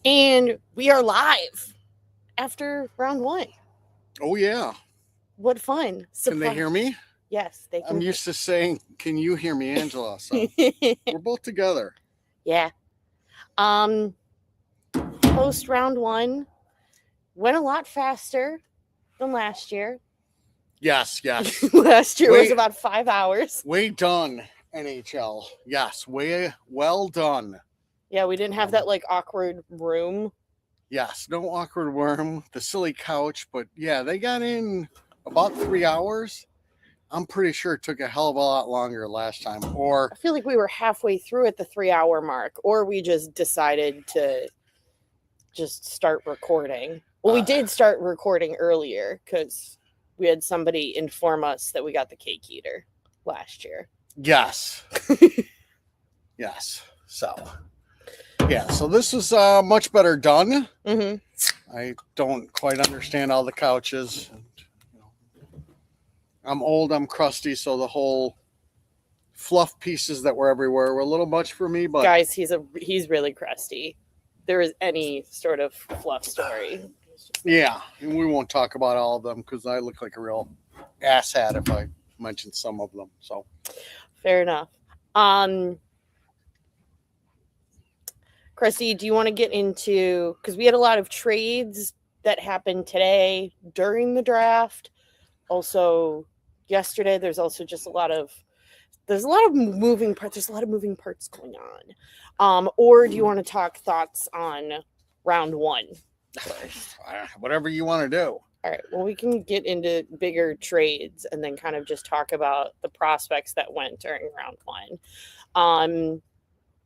And we are live after round one. Oh, yeah. What fun. Can they hear me? Yes, they can. I'm used to saying, can you hear me, Angela? So we're both together. Yeah. Post round one went a lot faster than last year. Yes. Last year was about 5 hours. Way done, NHL. Yes, way well done. Yeah, we didn't have that awkward room. Yes, no awkward worm, the silly couch, but yeah, they got in about 3 hours. I'm pretty sure it took a hell of a lot longer last time. Or I feel like we were halfway through at the 3 hour mark, or we just decided to just start recording. Well, we did start recording earlier because we had somebody inform us that we got the cake eater last year. Yes. Yes. So, yeah, so this is much better done. Mm-hmm. I don't quite understand all the couches. I'm old, I'm crusty, so the whole fluff pieces that were everywhere were a little much for me. But guys, he's really crusty. There is any sort of fluff story. Yeah, and we won't talk about all of them because I look like a real asshat if I mention some of them. So fair enough. Crusty, do you want to get into, because we had a lot of trades that happened today during the draft. Also, yesterday, there's also just a lot of moving parts. There's a lot of moving parts going on. Or do you want to talk thoughts on round one first? Whatever you want to do. All right. Well, we can get into bigger trades and then kind of just talk about the prospects that went during round one.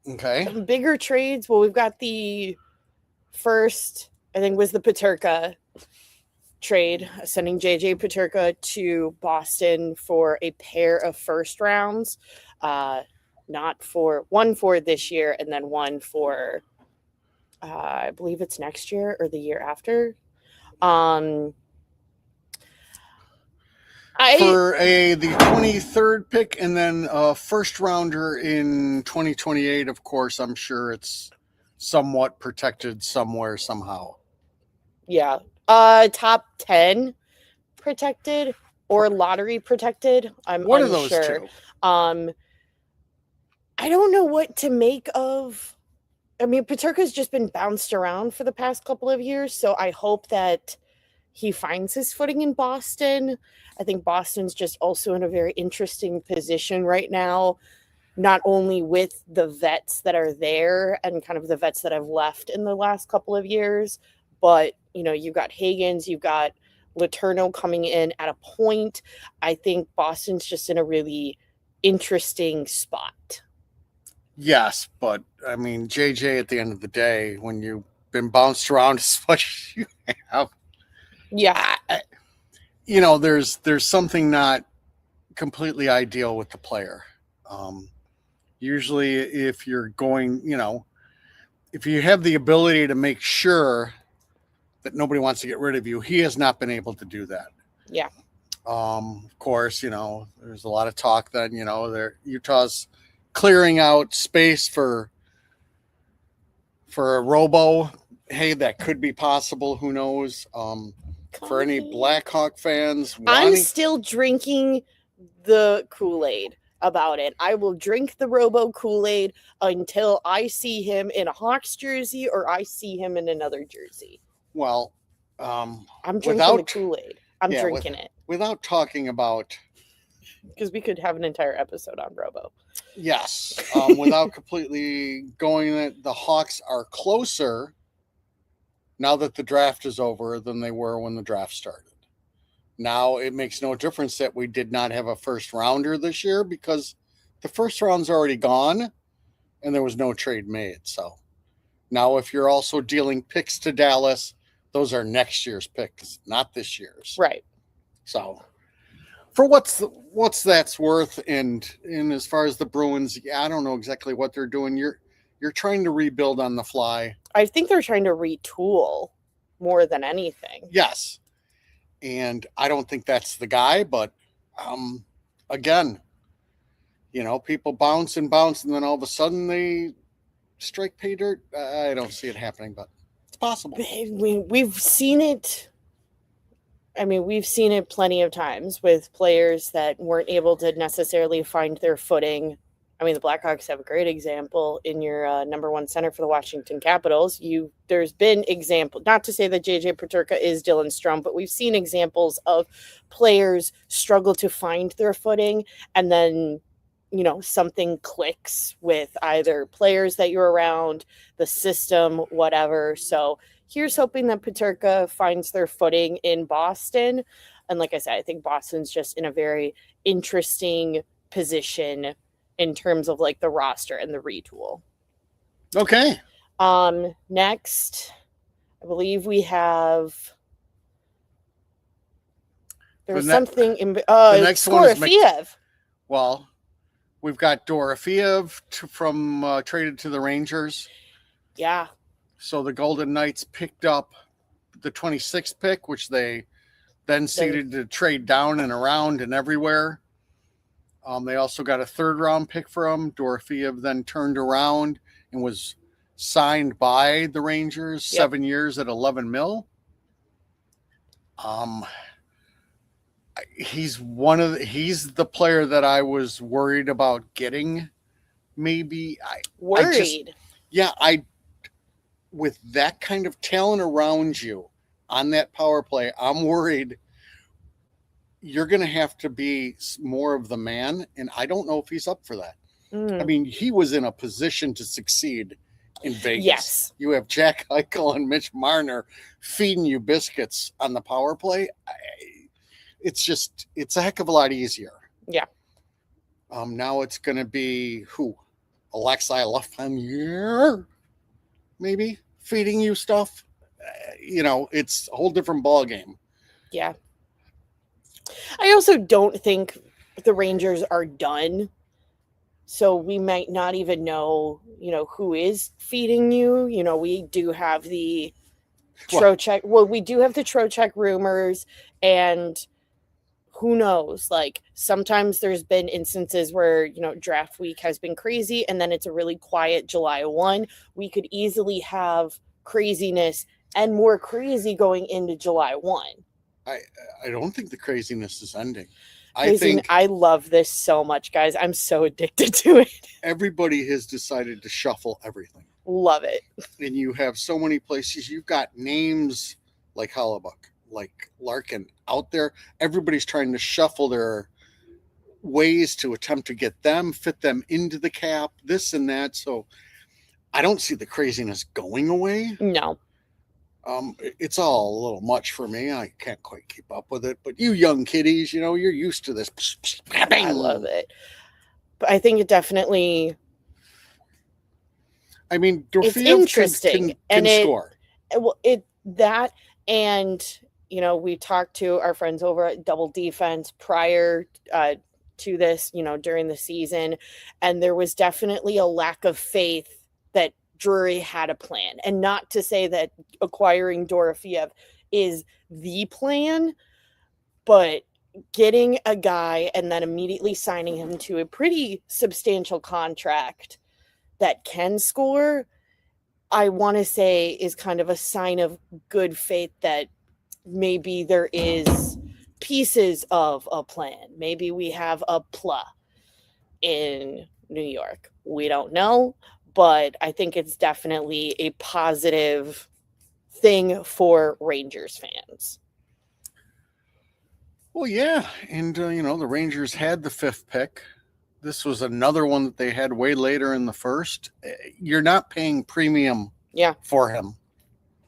Okay. Bigger trades. Well, we've got the first, I think, was the Peterka trade, sending JJ Peterka to Boston for a pair of first rounds, not for one for this year and then one for I believe it's next year or the year after. For the 23rd pick and then a first rounder in 2028, of course, I'm sure it's somewhat protected somewhere, somehow. Yeah. Top 10 protected or lottery protected. I'm What unsure. Are those two? I don't know what to make of. I mean, Peterka's just been bounced around for the past couple of years, so I hope that he finds his footing in Boston. I think Boston's just also in a very interesting position right now, not only with the vets that are there and kind of the vets that have left in the last couple of years, but, you know, you've got Higgins, you've got Letourneau coming in at a point. I think Boston's just in a really interesting spot. Yes, but I mean, JJ, at the end of the day, when you've been bounced around as much as you have, yeah, you know, there's something not completely ideal with the player. Usually, if you're going, you know, if you have the ability to make sure that nobody wants to get rid of you, he has not been able to do that. Yeah. Of course, you know, there's a lot of talk that, you know, Utah's clearing out space for a robo. Hey, that could be possible. Who knows? For any Blackhawk fans, I'm still drinking the Kool-Aid about it. I will drink the robo Kool-Aid until I see him in a Hawks jersey or I see him in another jersey. Well, I'm drinking the Kool-Aid. I'm drinking it. Without talking about, because we could have an entire episode on robo. Yes. Without completely going that the Hawks are closer now that the draft is over than they were when the draft started. Now it makes no difference that we did not have a first rounder this year because the first round's already gone and there was no trade made. So now if you're also dealing picks to Dallas, those are next year's picks, not this year's. Right. So for what's that's worth, and as far as the Bruins, yeah, I don't know exactly what they're doing. You're trying to rebuild on the fly. I think they're trying to retool more than anything. Yes. And I don't think that's the guy, but again, you know, people bounce and bounce, and then all of a sudden they strike pay dirt. I don't see it happening, but It's possible. We've seen it. I mean, we've seen it plenty of times with players that weren't able to necessarily find their footing. I mean, the Blackhawks have a great example in your number one center for the Washington Capitals. There's been example, not to say that JJ Peterka is Dylan Strum, but we've seen examples of players struggle to find their footing, and then something clicks with either players that you're around, the system, whatever. So here's hoping that Peterka finds their footing in Boston. And like I said, I think Boston's just in a very interesting position in terms of like the roster and the retool. Okay. Next, I believe we have. There's something in the next one is Skorofiev. Well, we've got Dorofeev from traded to the Rangers. Yeah. So the Golden Knights picked up the 26th pick, which they then seeded to trade down and around and everywhere. They also got a third-round pick for him. Dorofeev then turned around and was signed by the Rangers, 7 years at $11 million. He's the player that I was worried about getting. Maybe worried. With that kind of talent around you on that power play, I'm worried you're going to have to be more of the man, and I don't know if he's up for that. I mean, he was in a position to succeed in Vegas. Yes. You have Jack Eichel and Mitch Marner feeding you biscuits on the power play. It's a heck of a lot easier. Yeah. Now it's going to be Alexei Lafreniere, maybe feeding you stuff. It's a whole different ball game. Yeah. I also don't think the Rangers are done. So we might not even know, who is feeding you. We do have the Trocheck. Well, we do have the Trocheck rumors, and who knows? Like, sometimes there's been instances where, draft week has been crazy, and then it's a really quiet July 1. We could easily have craziness and more crazy going into July 1. I don't think the craziness is ending. I love this so much, guys. I'm so addicted to it. Everybody has decided to shuffle everything. Love it. And you have so many places. You've got names like Hellebuck, like Larkin out there. Everybody's trying to shuffle their ways to attempt to fit them into the cap, this and that. So I don't see the craziness going away. No. It's all a little much for me. I can't quite keep up with it. But you young kiddies, you're used to this. I love it. But I think it definitely. I mean, it's interesting can score. Well, we talked to our friends over at Double Defense prior to this, during the season, and there was definitely a lack of faith that Drury had a plan. And not to say that acquiring Dorofeev is the plan, but getting a guy and then immediately signing him to a pretty substantial contract that can score, I want to say is kind of a sign of good faith that maybe there is pieces of a plan. Maybe we have a PLA in New York. We don't know, but I think it's definitely a positive thing for Rangers fans. Well, yeah. And, the Rangers had the 5th pick. This was another one that they had way later in the first. You're not paying premium for him.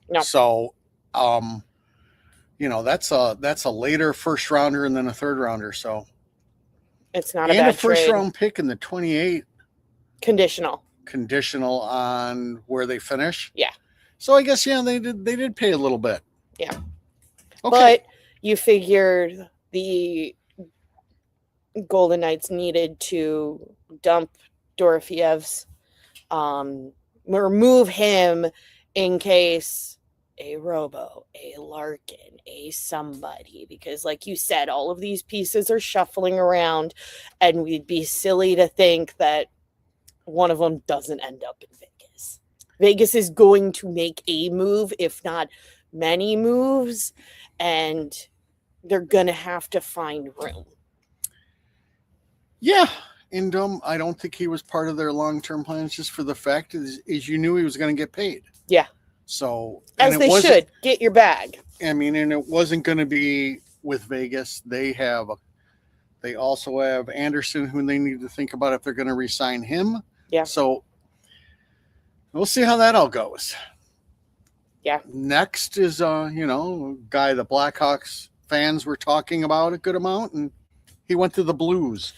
No. So, that's a later first rounder and then a third rounder. So it's not a bad first trade. round pick in the 28. Conditional on where they finish. Yeah. So I guess, they did pay a little bit. Yeah. Okay. But you figured the Golden Knights needed to dump Dorofeev's, remove him in case a Robo, a Larkin, a somebody, because like you said, all of these pieces are shuffling around, and we'd be silly to think that one of them doesn't end up in Vegas. Vegas is going to make a move, if not many moves, and they're going to have to find room. Yeah. And I don't think he was part of their long-term plans, just for the fact is you knew he was going to get paid. Yeah. So, as they should, get your bag. I mean, and it wasn't going to be with Vegas. They also have Anderson, who they need to think about if they're going to re-sign him. Yeah. So we'll see how that all goes. Yeah. Next is a guy the Blackhawks fans were talking about a good amount, and he went to the Blues.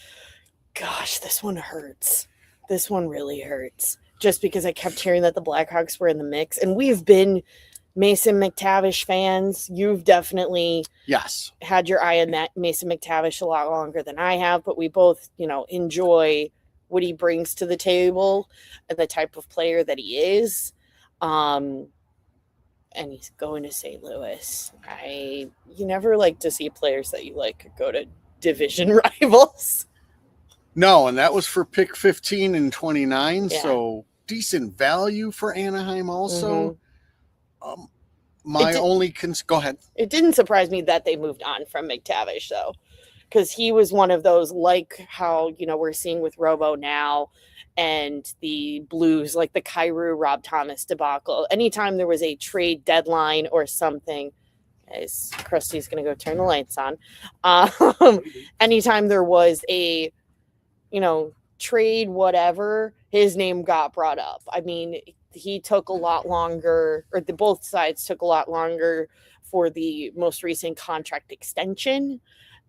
Gosh, this one hurts. This one really hurts. Just because I kept hearing that the Blackhawks were in the mix, and we've been Mason McTavish fans. You've definitely had your eye on that Mason McTavish a lot longer than I have, but we both, enjoy what he brings to the table and the type of player that he is. And he's going to St. Louis. You never like to see players that you like go to division rivals. No, and that was for pick 15 and 29, so decent value for Anaheim also. Mm-hmm. Go ahead. It didn't surprise me that they moved on from McTavish, though, because he was one of those, like how, we're seeing with Robo now and the Blues, like the Kyrou Rob Thomas debacle. Anytime there was a trade deadline or something, as Krusty's going to go turn the lights on, anytime there was a, trade, whatever, his name got brought up. I mean, he took a lot longer, or both sides took a lot longer for the most recent contract extension.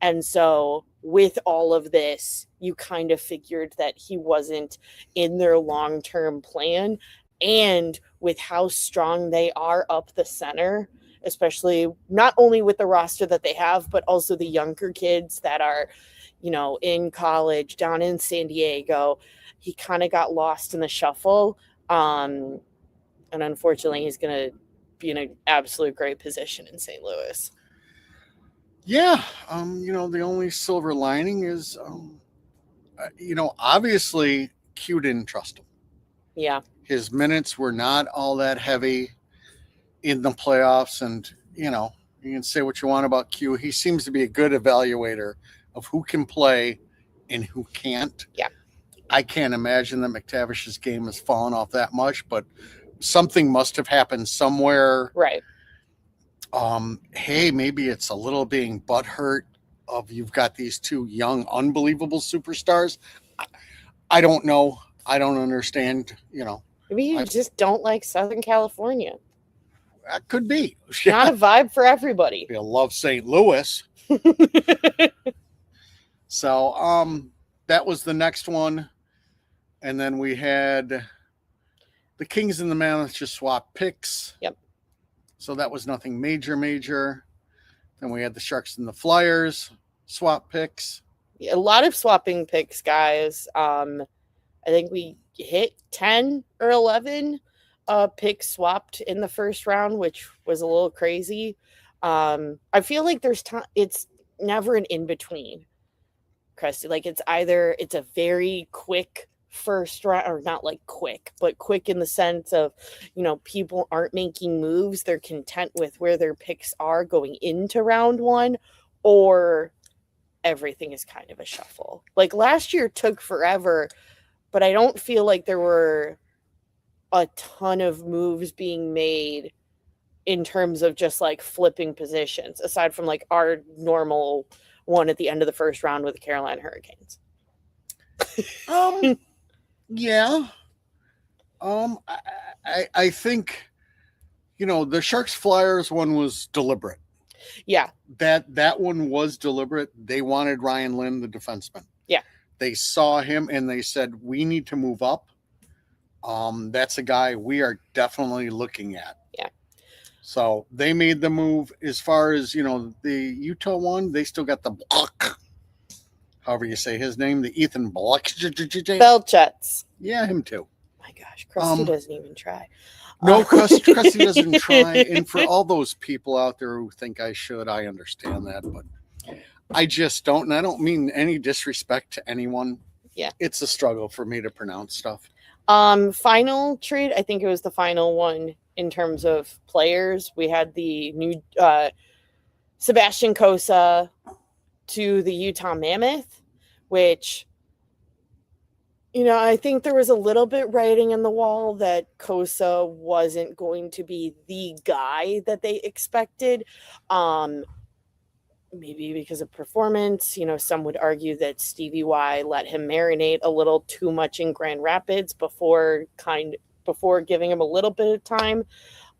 And so with all of this, you kind of figured that he wasn't in their long-term plan. And with how strong they are up the center, especially not only with the roster that they have, but also the younger kids that are, in college, down in San Diego, he kind of got lost in the shuffle. And unfortunately, he's going to be in an absolute great position in St. Louis. Yeah. The only silver lining is, obviously Q didn't trust him. Yeah. His minutes were not all that heavy in the playoffs. And, you can say what you want about Q. He seems to be a good evaluator of who can play and who can't. Yeah. I can't imagine that McTavish's game has fallen off that much, but something must have happened somewhere. Right. Hey, maybe it's a little being butthurt of you've got these two young, unbelievable superstars. I don't know. I don't understand, Maybe you just don't like Southern California. That could be. Not a vibe for everybody. You love St. Louis. So, that was the next one. And then we had the Kings and the Mammoths just swapped picks. Yep. So that was nothing major. Then we had the Sharks and the Flyers swap picks. A lot of swapping picks, guys. I think we hit 10 or 11 picks swapped in the first round, which was a little crazy. I feel like there's time. It's never an in-between, Krusty. Like it's a very quick first round, or not like quick, but quick in the sense of, people aren't making moves. They're content with where their picks are going into round one, or everything is kind of a shuffle. Like last year took forever, but I don't feel like there were a ton of moves being made in terms of just like flipping positions, aside from like our normal one at the end of the first round with the Carolina Hurricanes. Yeah. I think, the Sharks Flyers one was deliberate. Yeah. That one was deliberate. They wanted Ryan Lynn, the defenseman. Yeah. They saw him and they said, we need to move up. That's a guy we are definitely looking at. Yeah. So they made the move. As far as, the Utah one, they still got the Block. However you say his name, the Ethan Block. Belchets. Yeah, him too. My gosh, Krusty doesn't even try. No, Krusty doesn't try. And for all those people out there who think I should, I understand that. But I just don't. And I don't mean any disrespect to anyone. Yeah. It's a struggle for me to pronounce stuff. Final trade, I think it was the final one in terms of players. We had the new Sebastian Kosa to the Utah Mammoth, which, I think there was a little bit writing in the wall that Kosa wasn't going to be the guy that they expected. Maybe because of performance. Some would argue that Stevie Y let him marinate a little too much in Grand Rapids before giving him a little bit of time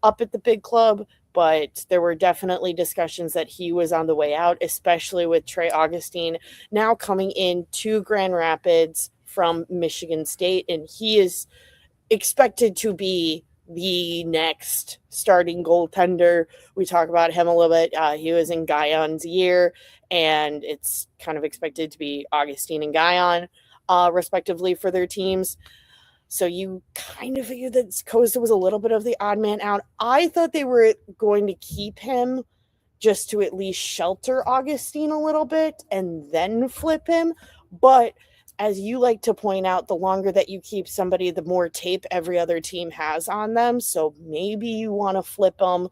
up at the big club. But there were definitely discussions that he was on the way out, especially with Trey Augustine now coming in to Grand Rapids from Michigan State, and he is expected to be the next starting goaltender. We talk about him a little bit. He was in Guyon's year, and it's kind of expected to be Augustine and Guyon, respectively, for their teams. So you kind of figured that Kosa was a little bit of the odd man out. I thought they were going to keep him just to at least shelter Augustine a little bit and then flip him. But as you like to point out, the longer that you keep somebody, the more tape every other team has on them. So maybe you want to flip them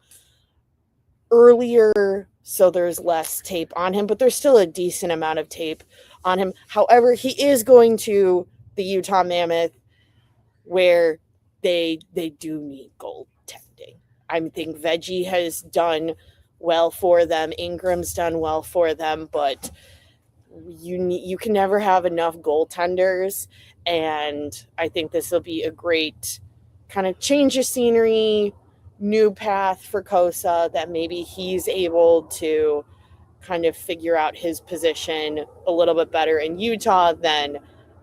earlier so there's less tape on him, but there's still a decent amount of tape on him. However, he is going to the Utah Mammoth, where they do need goaltending. I think Veggie has done well for them. Ingram's done well for them, but you can never have enough goaltenders, and I think this will be a great kind of change of scenery, new path for Kosa, that maybe he's able to kind of figure out his position a little bit better in Utah than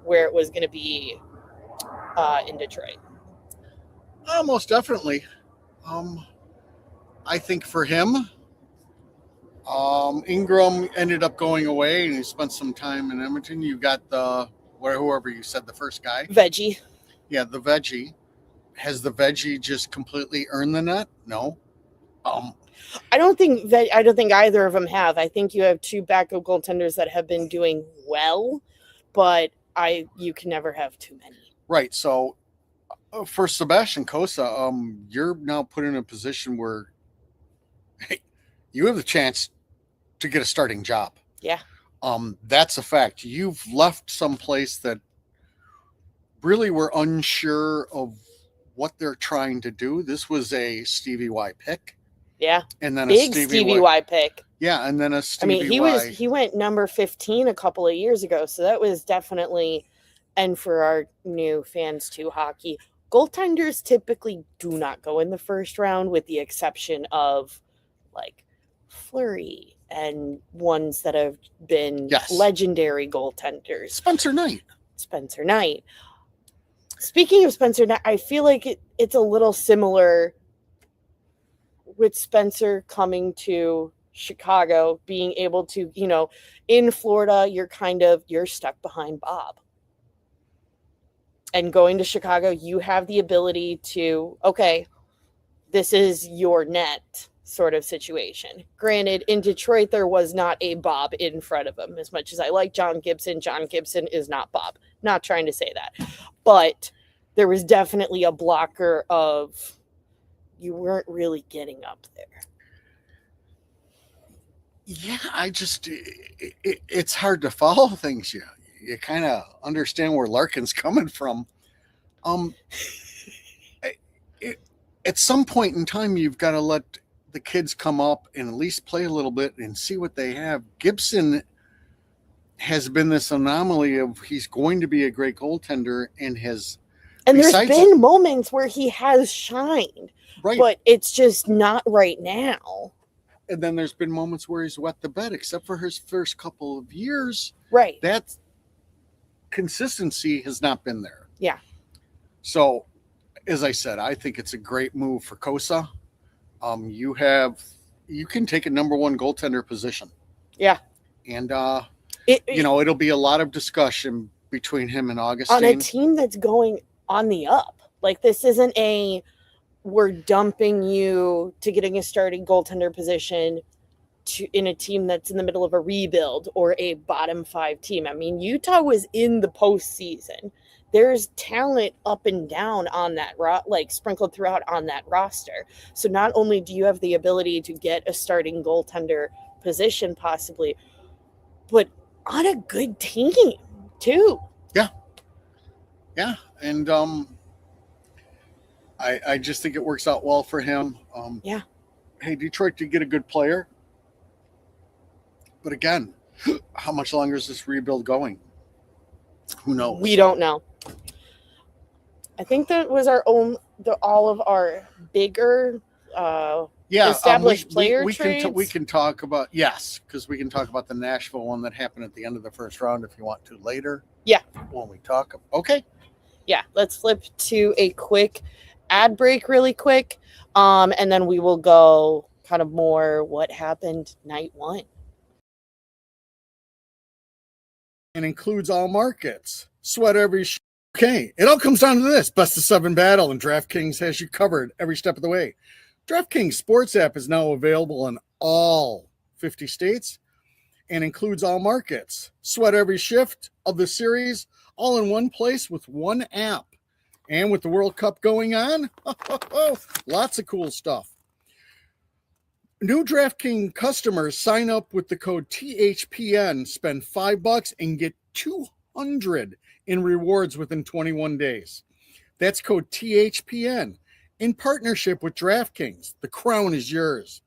where it was going to be in Detroit. Most definitely. I think for him, Ingram ended up going away, and he spent some time in Edmonton. You got whoever you said the first guy. Veggie. Yeah, the Veggie. Has the Veggie just completely earned the net? No. I don't think either of them have. I think you have two backup goaltenders that have been doing well, but you can never have too many. Right. So for Sebastian Kosa, you're now put in a position where you have the chance to get a starting job. Yeah. That's a fact. You've left someplace that really were unsure of what they're trying to do. This was a Stevie Y pick. Yeah. And then big a Stevie Y pick. Yeah, and then a Stevie Y. He went number 15 a couple of years ago, so that was definitely, and for our new fans to hockey, goaltenders typically do not go in the first round, with the exception of like Fleury and ones that have been legendary goaltenders. Spencer Knight. Speaking of Spencer Knight, I feel like it's a little similar with Spencer coming to Chicago, being able to, in Florida, you're stuck behind Bob. And going to Chicago, you have the ability to, okay, this is your net sort of situation. Granted, in Detroit, there was not a Bob in front of him. As much as I like John Gibson is not Bob. Not trying to say that. But there was definitely a blocker of, you weren't really getting up there. Yeah, it's hard to follow things. You kind of understand where Larkin's coming from. At some point in time, you've got to let the kids come up and at least play a little bit and see what they have. Gibson has been this anomaly of he's going to be a great goaltender and has. And there's been moments where he has shined, right, but it's just not right now. And then there's been moments where he's wet the bed, except for his first couple of years. Right. That consistency has not been there. Yeah. So, as I said, I think it's a great move for Kosa. You can take a number one goaltender position. Yeah. And, it'll be a lot of discussion between him and Augustine. On a team that's going on the up. Like, this isn't we're dumping you to getting a starting goaltender position in a team that's in the middle of a rebuild or a bottom five team. I mean, Utah was in the postseason. there's talent up and down on that like sprinkled throughout on that roster. So not only do you have the ability to get a starting goaltender position possibly, but on a good team too. Yeah, and I just think it works out well for him. Yeah. Hey, Detroit did get a good player, but again, how much longer is this rebuild going? Who knows? We don't know. I think that was all of our bigger established player trades. We can talk about, yes, because we can talk about the Nashville one that happened at the end of the first round if you want to later. Yeah. When we talk. Okay. Yeah, let's flip to a quick ad break really quick, and then we will go kind of more what happened night one. And includes all markets. Sweat every Okay, it all comes down to this. Best of 7 battle, and DraftKings has you covered every step of the way. DraftKings Sports app is now available in all 50 states and includes all markets. Sweat every shift of the series all in one place with one app. And with the World Cup going on, lots of cool stuff. New DraftKings customers sign up with the code THPN, spend $5 and get $200 in rewards within 21 days. That's code THPN in partnership with DraftKings. The crown is yours.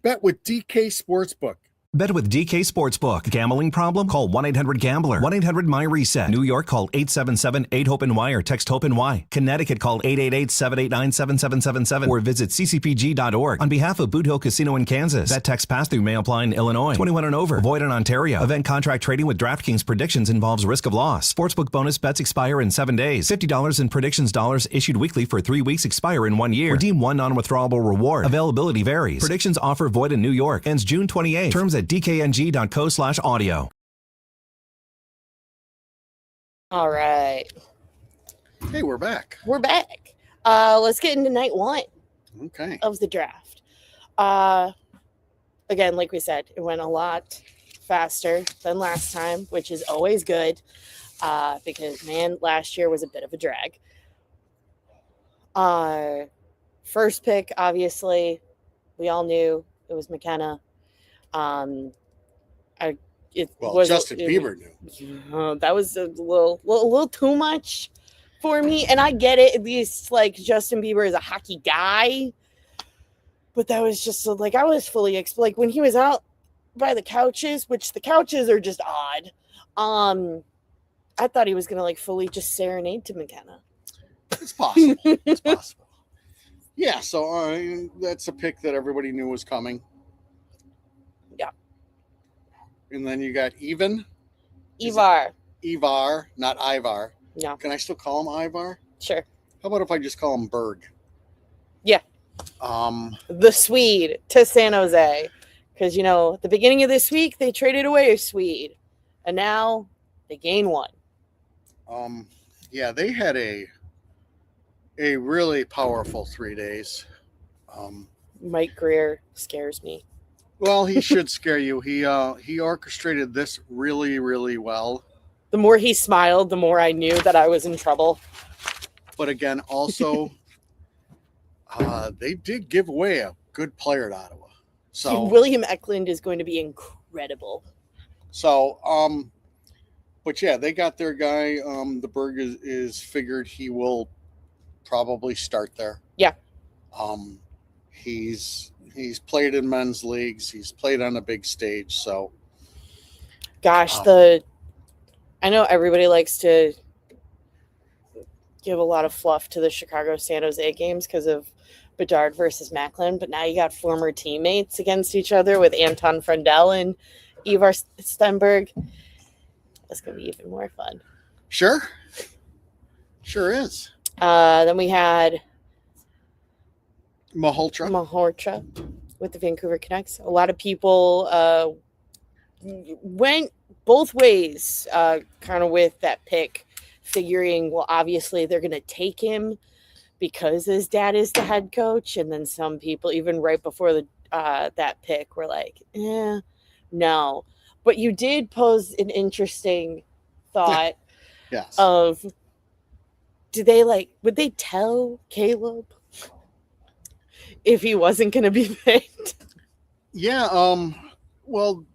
Bet with DK Sportsbook. Bet with DK Sportsbook. Gambling problem? Call 1-800-GAMBLER. 1-800-MY-RESET. New York, call 877-8-HOPE-NY or text HOPE-NY. Connecticut, call 888-789-7777 or visit ccpg.org. On behalf of Boot Hill Casino in Kansas, that text pass-through may apply in Illinois. 21 and over. Void in Ontario. Event contract trading with DraftKings predictions involves risk of loss. Sportsbook bonus bets expire in 7 days. $50 in predictions dollars issued weekly for 3 weeks expire in 1 year. Redeem one non-withdrawable reward. Availability varies. Predictions offer void in New York. Ends June 28. Terms at dkng.co/audio. All right. Hey, we're back. We're back. Let's get into night one of the draft. Again, like we said, it went a lot faster than last time, which is always good because, man, last year was a bit of a drag. First pick, obviously, we all knew it was McKenna. Justin Bieber knew. That was a little too much for me, and I get it. At least like Justin Bieber is a hockey guy, but that was just like I was fully like when he was out by the couches, which the couches are just odd. I thought he was gonna like fully just serenade to McKenna. It's possible. It's possible. Yeah. So that's a pick that everybody knew was coming. And then you got Ivar, not Ivar. No. Can I still call him Ivar? Sure. How about if I just call him Berg? Yeah. The Swede to San Jose. Because, at the beginning of this week, they traded away a Swede. And now they gain one. Yeah, they had a really powerful 3 days. Mike Greer scares me. Well, he should scare you. He orchestrated this really, really well. The more he smiled, the more I knew that I was in trouble. But again, also, they did give away a good player at Ottawa. So William Eklund is going to be incredible. So, but yeah, they got their guy. The Berg is figured he will probably start there. Yeah. He's played in men's leagues. He's played on a big stage. So, gosh, I know everybody likes to give a lot of fluff to the Chicago San Jose games because of Bedard versus Macklin, but now you got former teammates against each other with Anton Frundell and Ivar Stenberg. That's going to be even more fun. Sure is. Then we had Malhotra with the Vancouver Canucks. A lot of people went both ways kind of with that pick, figuring, well, obviously they're going to take him because his dad is the head coach. And then some people, even right before that pick, were like, no. But you did pose an interesting thought yes. of would they tell Caleb if he wasn't going to be picked? Yeah. Well,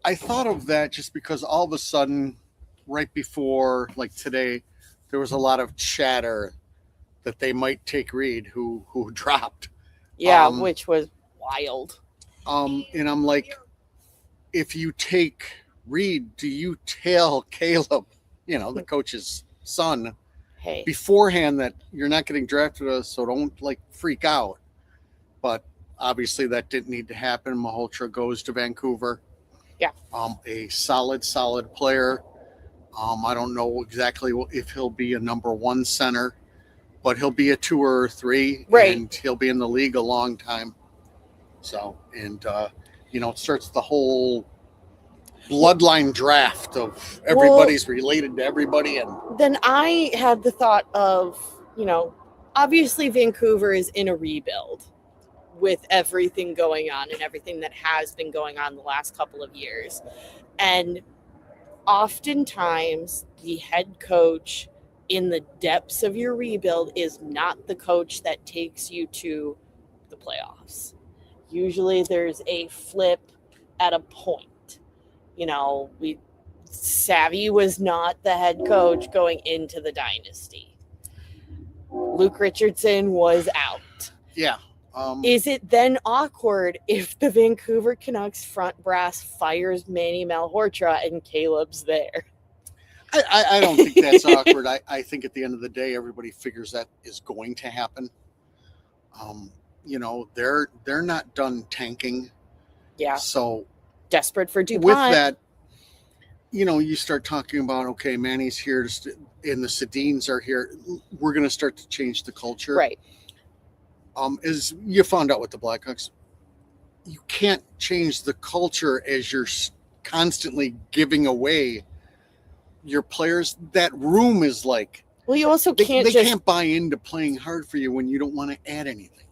I thought of that just because all of a sudden, right before like today, there was a lot of chatter that they might take Reed, who dropped. Yeah, which was wild. And I'm like, if you take Reed, do you tell Caleb, the coach's son, Hey, beforehand that you're not getting drafted, so don't like freak out? But obviously that didn't need to happen. Malhotra goes to Vancouver. Yeah. A solid player. I don't know exactly if he'll be a number one center, but he'll be a 2 or 3, right? And he'll be in the league a long time. So, and it starts the whole bloodline draft of everybody's related to everybody. And then I had the thought of, obviously Vancouver is in a rebuild with everything going on and everything that has been going on the last couple of years. And oftentimes the head coach in the depths of your rebuild is not the coach that takes you to the playoffs. Usually there's a flip at a point. Savvy was not the head coach going into the dynasty. Luke Richardson was out. Yeah. Is it then awkward if the Vancouver Canucks front brass fires Manny Malhotra and Caleb's there? I don't think that's awkward. I think at the end of the day, everybody figures that is going to happen. They're not done tanking. Yeah. So desperate for DuPont. With that, you start talking about, okay, Manny's here and the Sedins are here. We're going to start to change the culture. Right. As you found out with the Blackhawks, you can't change the culture as you're constantly giving away your players. That room is like, well, you also can't they can't buy into playing hard for you when you don't want to add anything.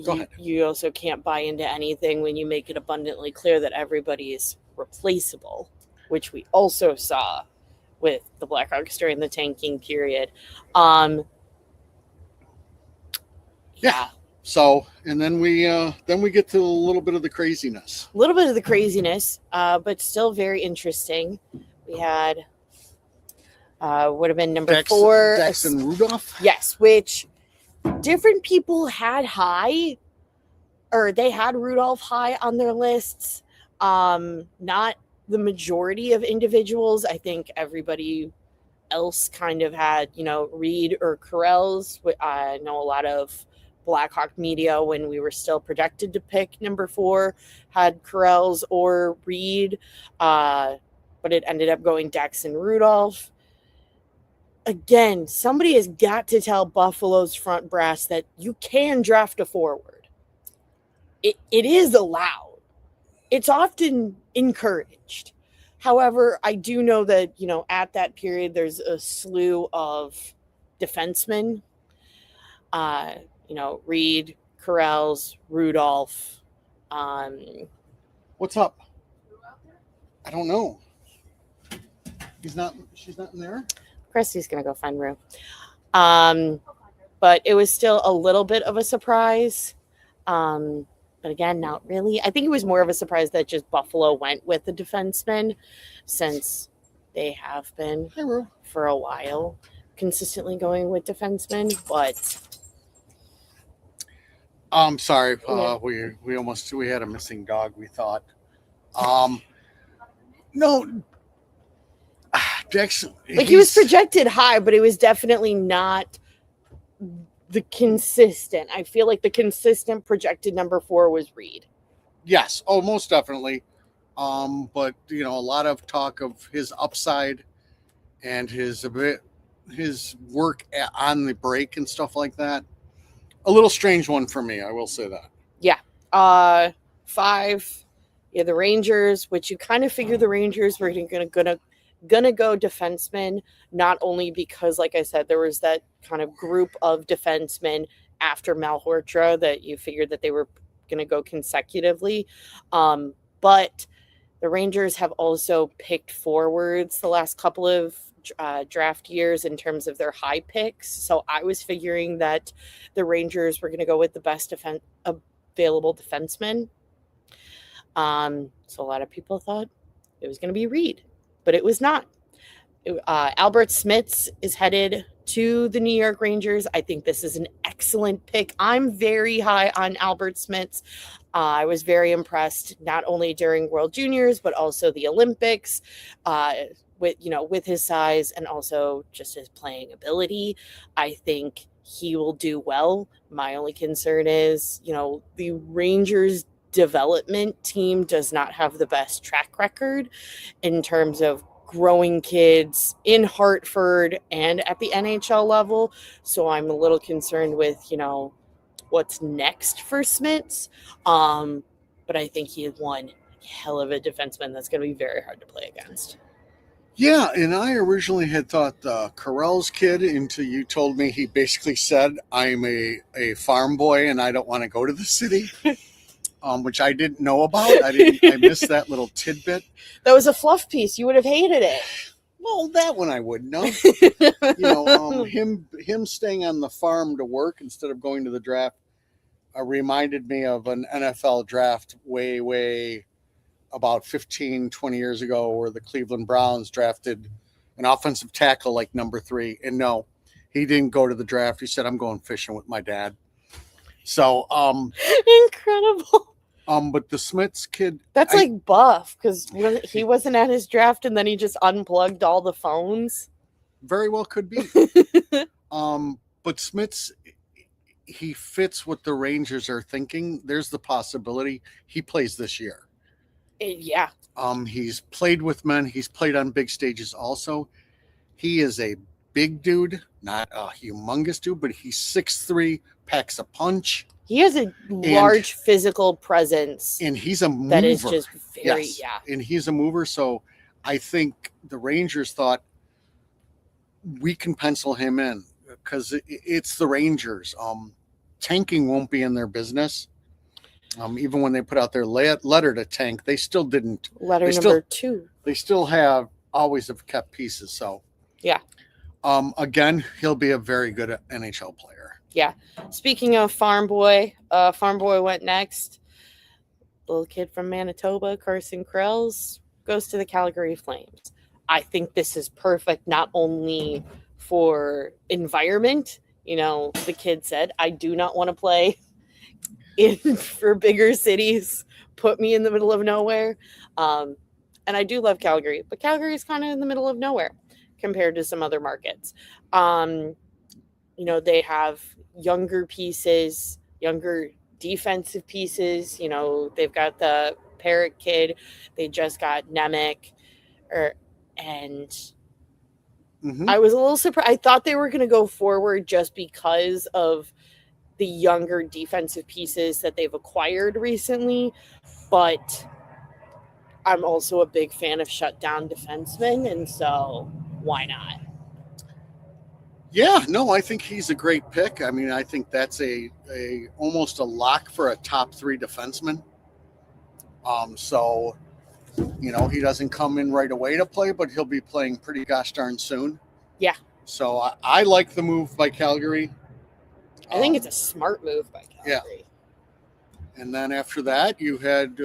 Go ahead. You also can't buy into anything when you make it abundantly clear that everybody is replaceable, which we also saw with the Blackhawks during the tanking period. Yeah. So, and then we get to a little bit of the craziness. But still very interesting. We had would have been number 4, Jackson Rudolph. Yes, which different people had high, or they had Rudolph high on their lists. Not the majority of individuals. I think everybody else kind of had, Reed or Carell's. I know a lot of Blackhawk media, when we were still projected to pick number 4, had Carell's or Reed, but it ended up going Jackson Rudolph. Again, somebody has got to tell Buffalo's front brass that you can draft a forward. It is allowed. It's often encouraged. However, I do know that, at that period, there's a slew of defensemen. Reed, Carell's, Rudolph. What's up? I don't know. She's not in there? Christy's going to go find Rue. But it was still a little bit of a surprise. But again, not really. I think it was more of a surprise that just Buffalo went with the defenseman, since they have been for a while consistently going with defensemen. But I'm sorry. We had a missing dog, we thought. No. Jackson. He was projected high, but it was definitely not the consistent. I feel like the consistent projected number 4 was Reed. Yes. Oh, most definitely. But a lot of talk of his upside and his work on the break and stuff like that. A little strange one for me, I will say that. Yeah. 5. Yeah, the Rangers, which you kind of figure the Rangers were gonna go defenseman, not only because, like I said, there was that kind of group of defensemen after Malhotra that you figured that they were gonna go consecutively. But the Rangers have also picked forwards the last couple of draft years in terms of their high picks. So I was figuring that the Rangers were going to go with the best available defenseman. So a lot of people thought it was going to be Reed, but it was not. Albert Smits is headed to the New York Rangers. I think this is an excellent pick. I'm very high on Albert Smits. I was very impressed not only during World Juniors but also the Olympics, with his size and also just his playing ability. I think he will do well. My only concern is, the Rangers development team does not have the best track record in terms of growing kids in Hartford and at the NHL level. So I'm a little concerned with, what's next for Smits. But I think he had one hell of a defenseman that's going to be very hard to play against. Yeah, and I originally had thought Carell's kid until you told me he basically said, I'm a farm boy and I don't want to go to the city. Which I didn't know about. I missed that little tidbit. That was a fluff piece. You would have hated it. Well, that one I wouldn't know. Him staying on the farm to work instead of going to the draft reminded me of an NFL draft way about 15, 20 years ago where the Cleveland Browns drafted an offensive tackle like number 3. And no, he didn't go to the draft. He said, I'm going fishing with my dad. So, incredible. But the Smits kid, that's like Buff, because he wasn't at his draft and then he just unplugged all the phones. Very well could be. But Smits, he fits what the Rangers are thinking. There's the possibility he plays this year. Yeah. He's played with men. He's played on big stages also. He is a big dude, not a humongous dude, but he's 6'3", packs a punch. He has a large physical presence. And he's a mover. That is just very, And he's a mover. So I think the Rangers thought we can pencil him in because it's the Rangers. Tanking won't be in their business. Even when they put out their letter to tank, they still didn't. Number 2. They still always have kept pieces. So, yeah. Again, he'll be a very good NHL player. Yeah. Speaking of Farm Boy went next. Little kid from Manitoba, Carson Krells, goes to the Calgary Flames. I think this is perfect not only for environment. The kid said, I do not want to play for bigger cities. Put me in the middle of nowhere. And I do love Calgary, but Calgary is kind of in the middle of nowhere compared to some other markets. They have younger pieces, younger defensive pieces. They've got the Parrot kid. They just got Nemec. I was a little surprised. I thought they were going to go forward just because of the younger defensive pieces that they've acquired recently. But I'm also a big fan of shutdown defensemen, and so why not? Yeah, no, I think he's a great pick. I mean, I think that's a almost a lock for a top 3 defenseman. So, he doesn't come in right away to play, but he'll be playing pretty gosh darn soon. Yeah. So I like the move by Calgary. I think it's a smart move by Calgary. Yeah. And then after that, you had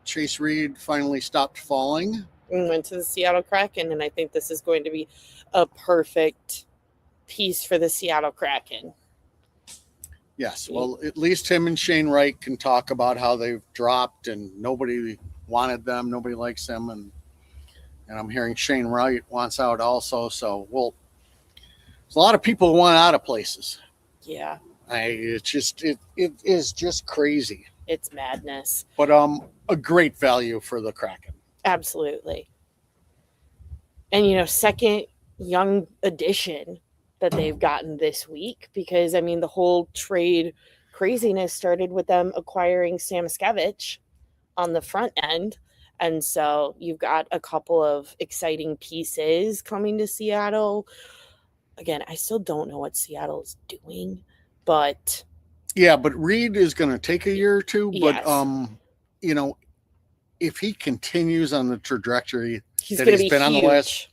Chase Reed finally stopped falling. And went to the Seattle Kraken, and I think this is going to be a perfect piece for the Seattle Kraken. Yes, well, at least him and Shane Wright can talk about how they've dropped and nobody wanted them, nobody likes them, and I'm hearing Shane Wright wants out also. So, there's a lot of people who want out of places. Yeah, it is just crazy. It's madness. But a great value for the Kraken. Absolutely. And second young addition that they've gotten this week, because the whole trade craziness started with them acquiring Samoskevich on the front end. And so you've got a couple of exciting pieces coming to Seattle. Again, I still don't know what Seattle is doing, but but Reed is going to take a year or two, yes. But if he continues on the trajectory he's that going to he's be been huge. on the last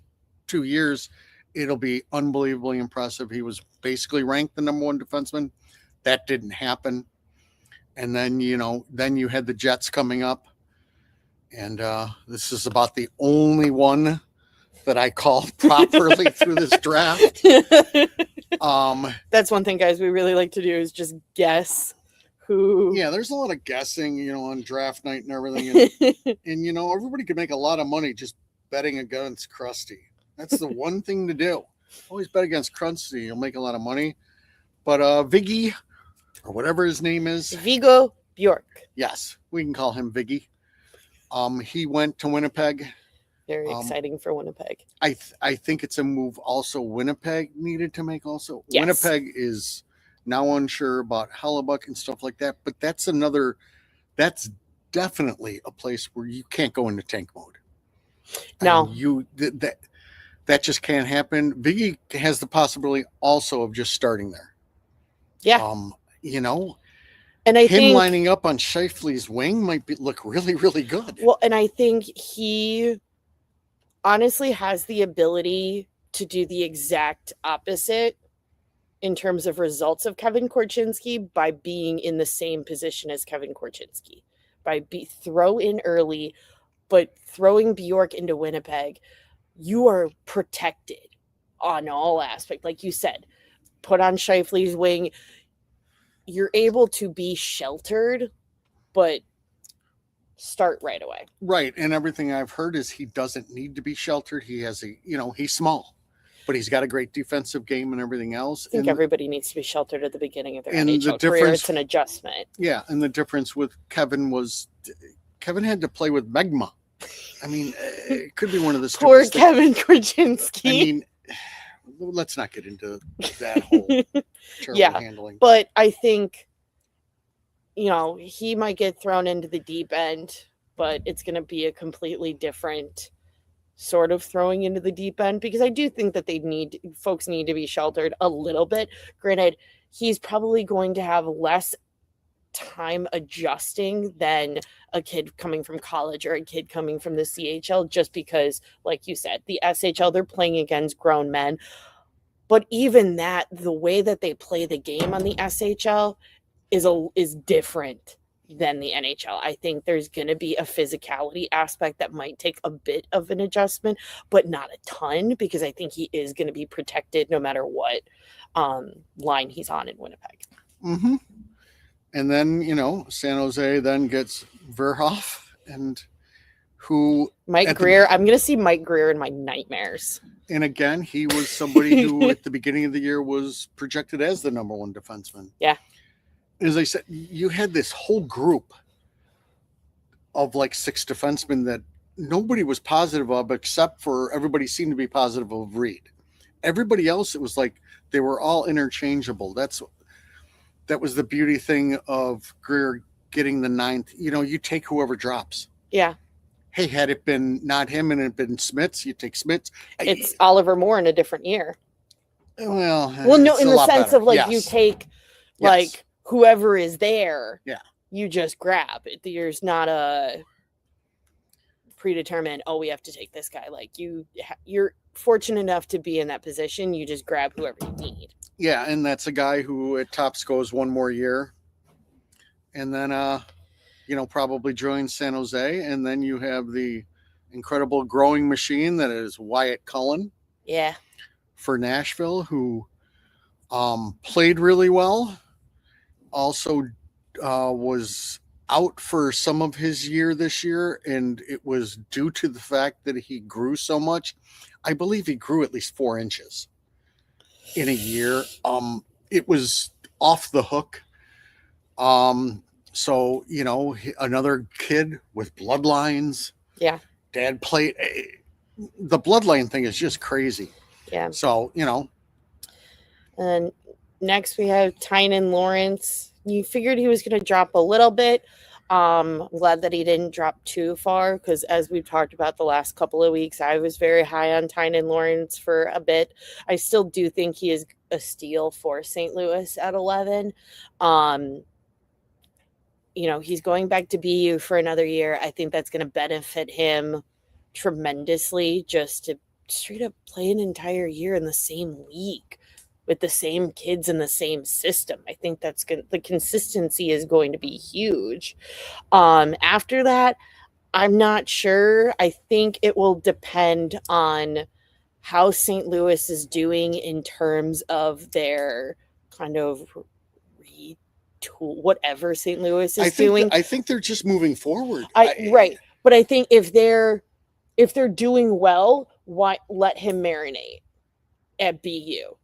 2 years, it'll be unbelievably impressive. He was basically ranked the number 1 defenseman. That didn't happen. And then, then you had the Jets coming up. And this is about the only one that I called properly through this draft. That's one thing, guys, we really like to do is just guess who. Yeah, there's a lot of guessing, on draft night and everything. And everybody can make a lot of money just betting against Krusty. That's the one thing to do. Always bet against Krusty. You'll make a lot of money. But Viggy, or whatever his name is. Vigo Bjork. Yes, we can call him Viggy. He went to Winnipeg. Very exciting for Winnipeg. I think it's a move also Winnipeg needed to make also. Yes. Winnipeg is now unsure about Hellebuck and stuff like that. But that's definitely a place where you can't go into tank mode. No. That just can't happen. Viggy has the possibility also of just starting there. Yeah. And I think lining up on Scheifele's wing might look really, really good. Well, and I think he honestly has the ability to do the exact opposite in terms of results of Kevin Korchinski by being in the same position as Kevin Korchinski. Throw in early, but throwing Bjork into Winnipeg, you are protected on all aspects. Like you said, put on Scheifele's wing. You're able to be sheltered, but start right away. Right. And everything I've heard is he doesn't need to be sheltered. He has he's small, but he's got a great defensive game and everything else. I think everybody needs to be sheltered at the beginning of their and NHL career. It's an adjustment. Yeah. And the difference with Kevin was Kevin had to play with Megma. I mean, it could be one of the poor Kevin Korchinski. I mean, let's not get into that whole terrible handling. But I think, he might get thrown into the deep end, but it's going to be a completely different sort of throwing into the deep end, because I do think that folks need to be sheltered a little bit. Granted, he's probably going to have less time adjusting than a kid coming from college or a kid coming from the CHL, just because, like you said, the SHL, they're playing against grown men. But even that, the way that they play the game on the SHL is different than the NHL. I think there's going to be a physicality aspect that might take a bit of an adjustment, but not a ton, because I think he is going to be protected no matter what line he's on in Winnipeg. Mm-hmm. And then, San Jose then gets Verhoff, and who... Mike Greer. I'm going to see Mike Greer in my nightmares. And again, he was somebody who at the beginning of the year was projected as the number 1 defenseman. Yeah. As I said, you had this whole group of like 6 defensemen that nobody was positive of, except for everybody seemed to be positive of Reed. Everybody else, it was like they were all interchangeable. That was the beauty thing of Greer getting the 9th. You take whoever drops. Yeah. Hey, had it been not him and it had been Smits, you take Smits. It's Oliver Moore in a different year. Well, no, in the sense of you take whoever is there. Yeah. You just grab it. There's not a predetermined, we have to take this guy. Like you're fortunate enough to be in that position. You just grab whoever you need. Yeah, and that's a guy who at tops goes one more year. And then probably joins San Jose, and then you have the incredible growing machine that is Wyatt Cullen. Yeah. For Nashville, who played really well. Also was out for some of his year this year, and it was due to the fact that he grew so much. I believe he grew at least 4 inches in a year. It was off the hook. So, another kid with bloodlines. Yeah. Dad played. The bloodline thing is just crazy. Yeah. So, And next we have Tynan Lawrence. You figured he was going to drop a little bit. I'm glad that he didn't drop too far, because as we've talked about the last couple of weeks, I was very high on Tynan Lawrence for a bit. I still do think he is a steal for St. Louis at 11. He's going back to BU for another year. I think that's going to benefit him tremendously, just to straight up play an entire year in the same league with the same kids in the same system. I think that's good. The consistency is going to be huge. After that, I'm not sure. I think it will depend on how St. Louis is doing in terms of their kind of retool, whatever St. Louis is doing. I think they're just moving forward. Right. But I think if they're doing well, why let him marinate at BU?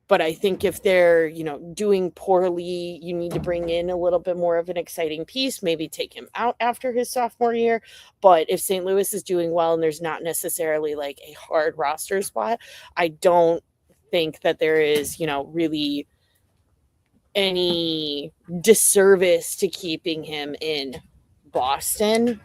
But I think if they're, doing poorly, you need to bring in a little bit more of an exciting piece, maybe take him out after his sophomore year. But if St. Louis is doing well and there's not necessarily like a hard roster spot, I don't think that there is, really any disservice to keeping him in Boston.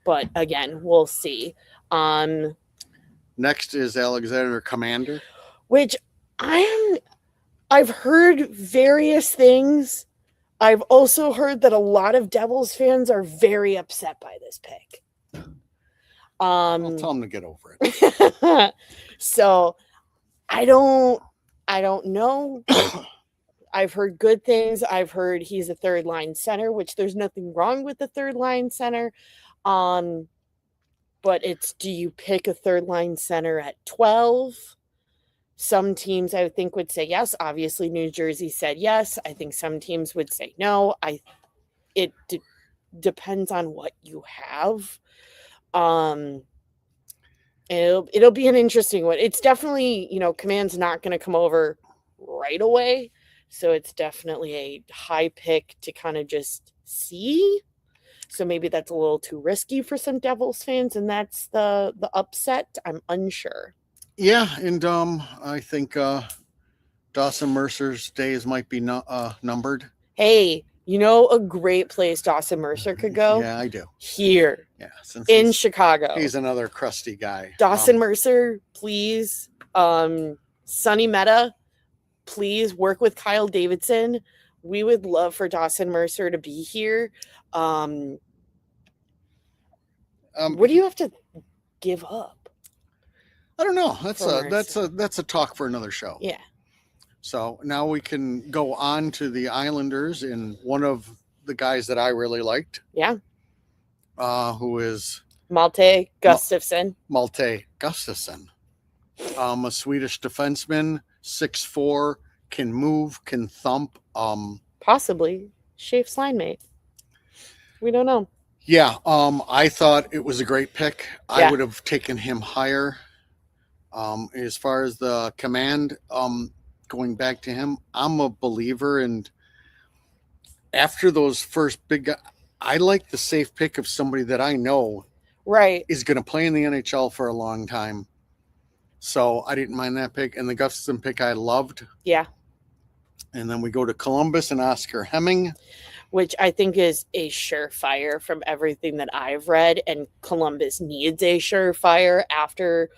But again, we'll see. Next is Alexander Commander, which I've heard various things. I've also heard that a lot of Devils fans are very upset by this pick. I'll tell them to get over it. So I don't know. I've heard good things. I've heard he's a third line center, which there's nothing wrong with the third line center. But it's, do you pick a third line center at 12? Some teams I think would say yes. Obviously, New Jersey said yes. I think some teams would say no. It depends on what you have. It'll be an interesting one. It's definitely, Command's not going to come over right away. So it's definitely a high pick to kind of just see. So maybe that's a little too risky for some Devils fans, and that's the upset. I'm unsure. Yeah, and I think Dawson Mercer's days might be numbered. Hey, a great place Dawson Mercer could go? Yeah, I do. Here. Yeah, since in Chicago. He's another crusty guy. Dawson Mercer, please. Sonny Meta, please work with Kyle Davidson. We would love for Dawson Mercer to be here. What do you have to give up? I don't know. That's a talk for another show. Yeah. So now we can go on to the Islanders, and one of the guys that I really liked. Yeah. Who is Malte Gustafsson. Malte Gustafsson. A Swedish defenseman, 6'4", can move, can thump. Possibly Shafe's line mate. We don't know. Yeah, I thought it was a great pick. Yeah. I would have taken him higher. As far as the Command, going back to him, I'm a believer. And after those first big guys, I like the safe pick of somebody that I know is going to play in the NHL for a long time. So I didn't mind that pick. And the Gustafsson pick I loved. Yeah. And then we go to Columbus and Oscar Hemming, which I think is a surefire from everything that I've read. And Columbus needs a surefire after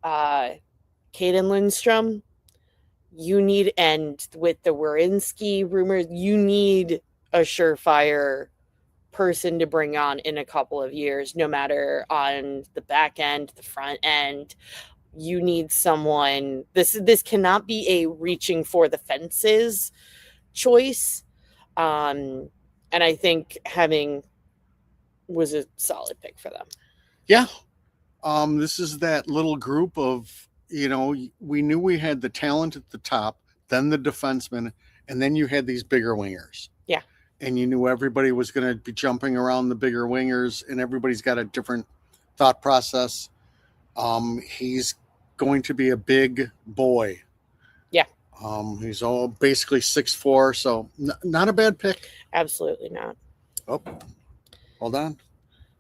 Caden Lindstrom. And with the Werenski rumors, you need a surefire person to bring on in a couple of years, no matter on the back end, the front end. You need someone. This cannot be a reaching for the fences choice. And I think Hemming was a solid pick for them. Yeah. This is that little group of, we knew we had the talent at the top, then the defenseman, and then you had these bigger wingers. Yeah. And you knew everybody was going to be jumping around the bigger wingers, and everybody's got a different thought process. He's going to be a big boy. Yeah. He's all basically 6'4", so not a bad pick. Absolutely not. Oh, hold on.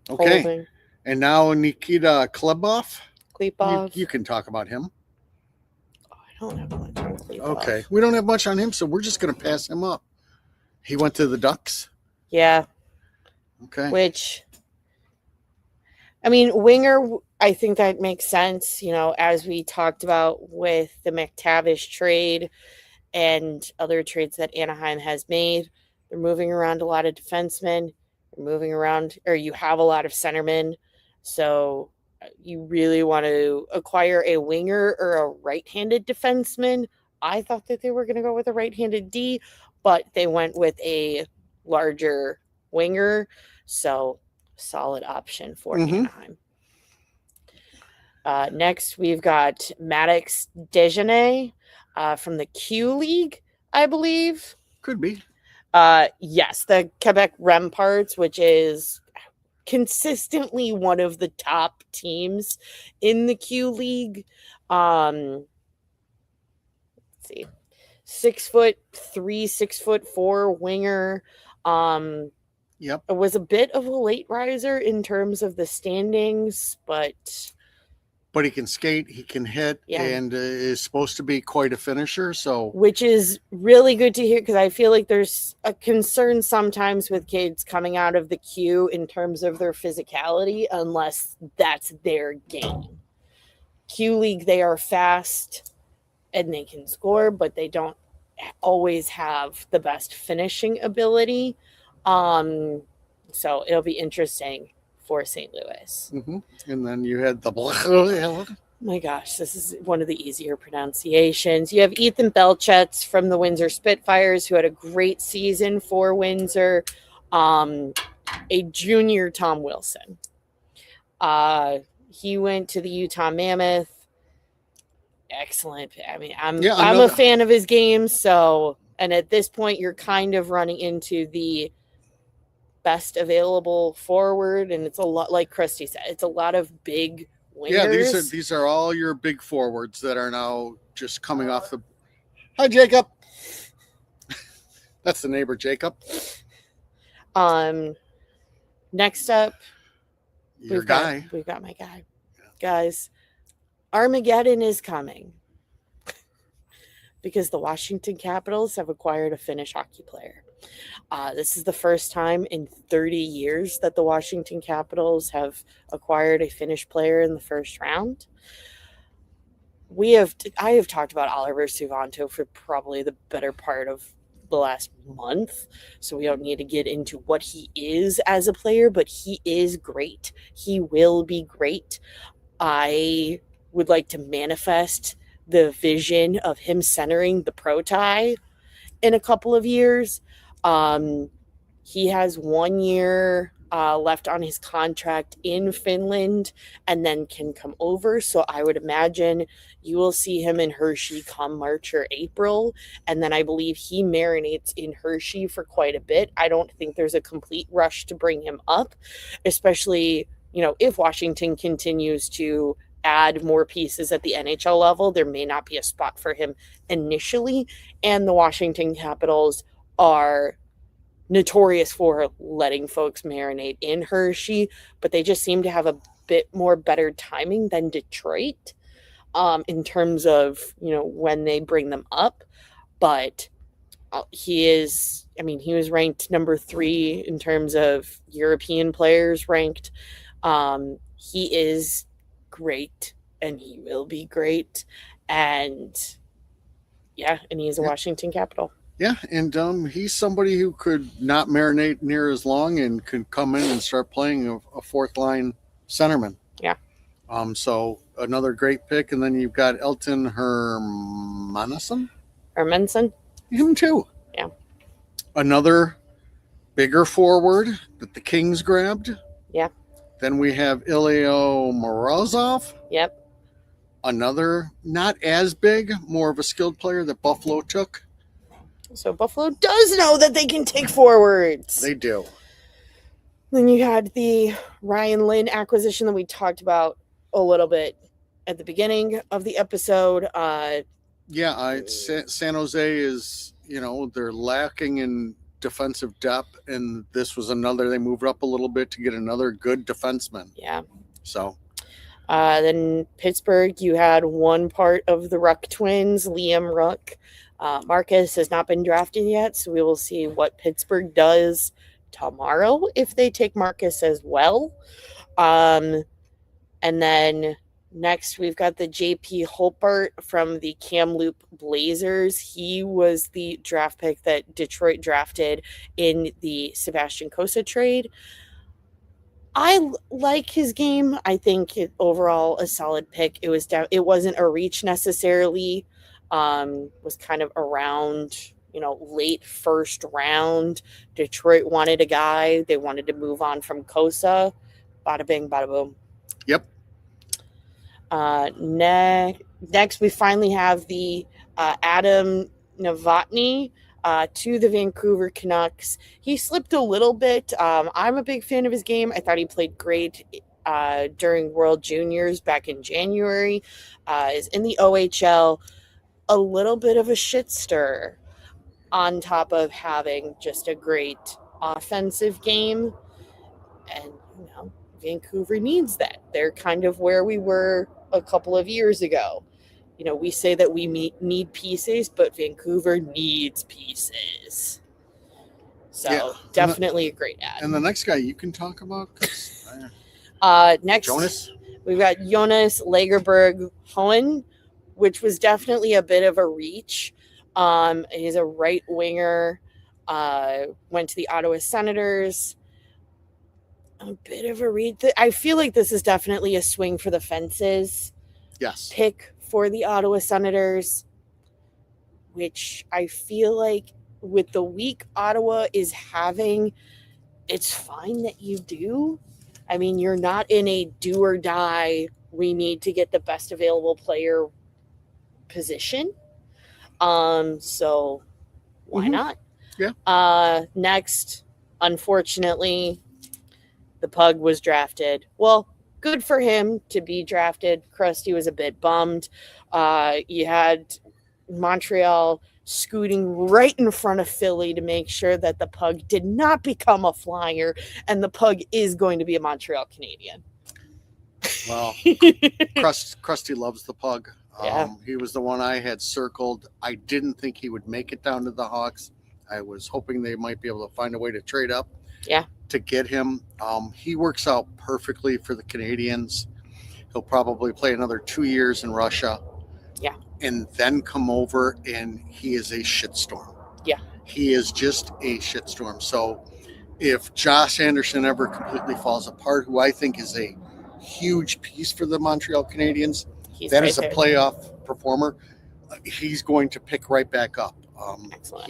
Okay. Holding. And now Nikita Klebov. You can talk about him. Oh, I don't have much on Klebov. Okay. We don't have much on him, so we're just going to pass him up. He went to the Ducks. Yeah. Okay. Which, I mean, winger, I think that makes sense. As we talked about with the McTavish trade and other trades that Anaheim has made, they're moving around a lot of defensemen. They're moving around, or you have a lot of centermen. So you really want to acquire a winger or a right-handed defenseman. I thought that they were going to go with a right-handed D, but they went with a larger winger. So solid option for Anaheim. Next, we've got Maddox Dejanay from the Q League, I believe. Could be. Yes, the Quebec Remparts, which is consistently one of the top teams in the Q League. Let's see, 6'3", 6'4" winger. Yep. It was a bit of a late riser in terms of the standings, but he can skate, he can hit, and is supposed to be quite a finisher. So, which is really good to hear, because I feel like there's a concern sometimes with kids coming out of the Q in terms of their physicality, unless that's their game. Q League, they are fast and they can score, but they don't always have the best finishing ability. So it'll be interesting for St. Louis. And then you had the my gosh, this is one of the easier pronunciations. You have Ethan Belchetz from the Windsor Spitfires, who had a great season for Windsor. A junior Tom Wilson. He went to the Utah Mammoth. Excellent. I mean, I'm a fan of his game. So, and at this point, you're kind of running into the best available forward, and it's a lot, like Christy said, it's a lot of big wingers. Yeah, these are all your big forwards that are now just coming off the. Hi, Jacob. That's the neighbor, Jacob. Next up, we've got my guy. Yeah. Guys, Armageddon is coming because the Washington Capitals have acquired a Finnish hockey player. This is the first time in 30 years that the Washington Capitals have acquired a Finnish player in the first round. I have talked about Oliver Suvanto for probably the better part of the last month, so we don't need to get into what he is as a player, but he is great. He will be great. I would like to manifest the vision of him centering the pro tie in a couple of years. He has 1 year left on his contract in Finland and then can come over. So I would imagine you will see him in Hershey come March or April. And then I believe he marinates in Hershey for quite a bit. I don't think there's a complete rush to bring him up, especially, if Washington continues to add more pieces at the NHL level, there may not be a spot for him initially. And the Washington Capitals are notorious for letting folks marinate in Hershey, but they just seem to have a bit more better timing than Detroit in terms of, when they bring them up. But he was ranked number 3 in terms of European players ranked. He is great, and he will be great. And he's a Washington Capital. Yeah, and he's somebody who could not marinate near as long and could come in and start playing a fourth line centerman. Yeah. So another great pick, and then you've got Elton Hermanson. Him too. Yeah. Another bigger forward that the Kings grabbed. Yeah. Then we have Ilya Morozov. Yep. Another not as big, more of a skilled player that Buffalo took. So Buffalo does know that they can take forwards. They do. Then you had the Ryan Lynn acquisition that we talked about a little bit at the beginning of the episode. San Jose is, they're lacking in defensive depth, and this was another. They moved up a little bit to get another good defenseman. Yeah. So. Then Pittsburgh, you had one part of the Ruck twins, Liam Ruck. Marcus has not been drafted yet, so we will see what Pittsburgh does tomorrow if they take Marcus as well. And then next we've got the JP Holpert from the Kamloops Blazers. He was the draft pick that Detroit drafted in the Sebastian Cossa trade. like his game. I think overall a solid pick. It wasn't a reach necessarily. Was kind of around, late first round. Detroit wanted a guy. They wanted to move on from Kosa. Bada bing, bada boom. Yep. Next, we finally have the Adam Novotny to the Vancouver Canucks. He slipped a little bit. I'm a big fan of his game. I thought he played great during World Juniors back in January. Is in the OHL. A little bit of a shit stir on top of having just a great offensive game. And, Vancouver needs that. They're kind of where we were a couple of years ago. We say that we need pieces, but Vancouver needs pieces. So definitely a great ad. And the next guy you can talk about? Next, Jonas? We've got Jonas Lagerberg-Hohen, which was definitely a bit of a reach. He's a right winger, went to the Ottawa Senators. A bit of a read. I feel like this is definitely a swing for the fences. Yes. Pick for the Ottawa Senators, which I feel like with the week Ottawa is having, it's fine that you do. I mean, you're not in a do or die, we need to get the best available player position. So why not? Yeah. Next, unfortunately, the Pug was drafted. Well, good for him to be drafted. Krusty was a bit bummed. You had Montreal scooting right in front of Philly to make sure that the Pug did not become a Flyer, and the Pug is going to be a Montreal Canadian. Well, Krusty loves the Pug. Yeah. He was the one I had circled. I didn't think he would make it down to the Hawks. I was hoping they might be able to find a way to trade up. Yeah. To get him. He works out perfectly for the Canadians. He'll probably play another 2 years in Russia. Yeah. And then come over, and he is a shitstorm. Yeah. He is just a shitstorm. So if Josh Anderson ever completely falls apart, who I think is a huge piece for the Montreal Canadiens, that is a playoff performer, he's going to pick right back up. Excellent.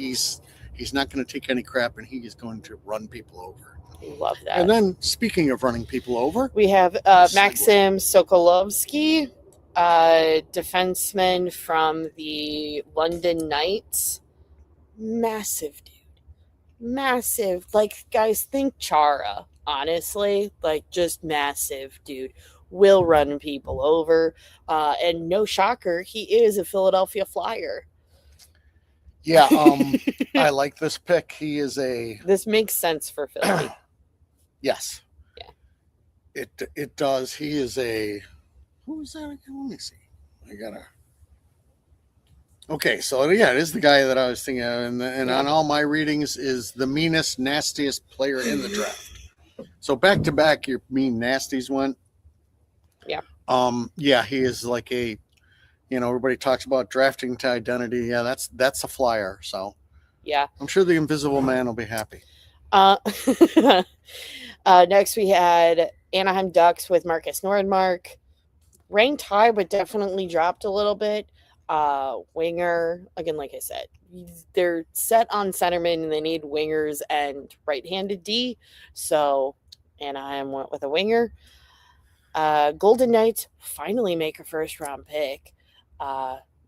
He's not going to take any crap, and he is going to run people over. Love that. And then, speaking of running people over, we have Maxim Sokolovsky, defenseman from the London Knights. Massive dude. Massive. Like, guys, think Chara, honestly. Like, just massive dude. Will run people over. And no shocker, he is a Philadelphia Flyer. Yeah, I like this pick. He is This makes sense for Philly. Yes. Yeah. It does. He is who is that again? Let me see. Okay, so yeah, it is the guy that I was thinking of, and on all my readings is the meanest, nastiest player in the draft. So back to back, your mean nasties went. Yeah. Yeah, he is like everybody talks about drafting to identity. Yeah, that's a Flyer. So yeah, I'm sure the Invisible Man will be happy. Next, we had Anaheim Ducks with Marcus Nordmark. Ranked high, but definitely dropped a little bit. Winger, again, like I said, they're set on centerman and they need wingers and right-handed D. So Anaheim went with a winger. Golden Knights finally make a first-round pick.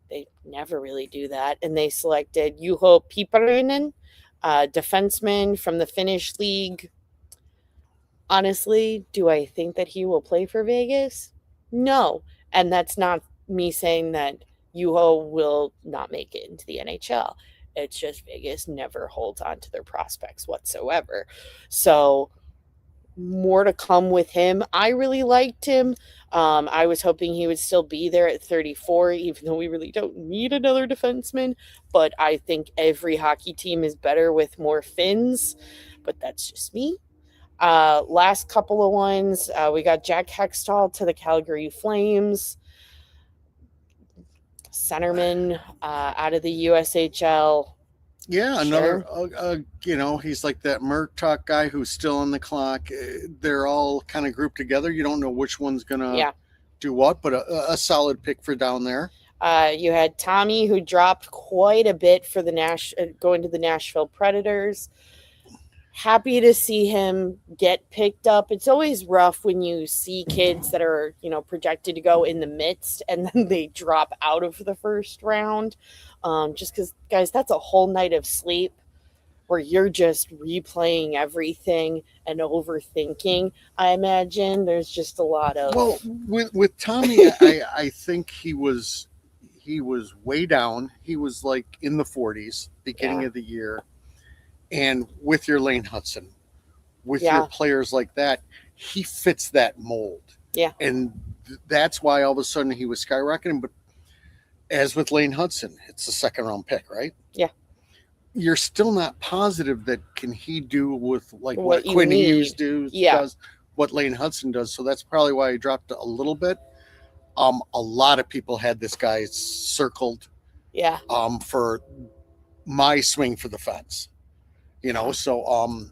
They never really do that. And they selected Juho Piparinen, defenseman from the Finnish league. Honestly, do I think that he will play for Vegas? No. And that's not me saying that Juho will not make it into the NHL. It's just Vegas never holds on to their prospects whatsoever. So more to come with him. I really liked him. I was hoping he would still be there at 34, even though we really don't need another defenseman. But I think every hockey team is better with more Finns. But that's just me. Last couple of ones, we got Jack Hextall to the Calgary Flames. Centerman out of the USHL. Yeah, another, he's like that Murtaugh guy who's still on the clock. They're all kind of grouped together. You don't know which one's going to do what, but a solid pick for down there. You had Tommy, who dropped quite a bit for the going to the Nashville Predators. Happy to see him get picked up. It's always rough when you see kids that are, projected to go in the midst and then they drop out of the first round. Just because, guys, that's a whole night of sleep where you're just replaying everything and overthinking. I imagine there's just a lot of... Well, with Tommy, I think he was way down. He was like in the 40s, beginning of the year. And with your Lane Hudson, with your players like that, he fits that mold. Yeah. And that's why all of a sudden he was skyrocketing. But as with Lane Hudson, it's a second round pick, right? Yeah. You're still not positive that can he do with like what Quinn Hughes does, what Lane Hudson does. So that's probably why he dropped a little bit. A lot of people had this guy circled. Yeah. For my swing for the fence. So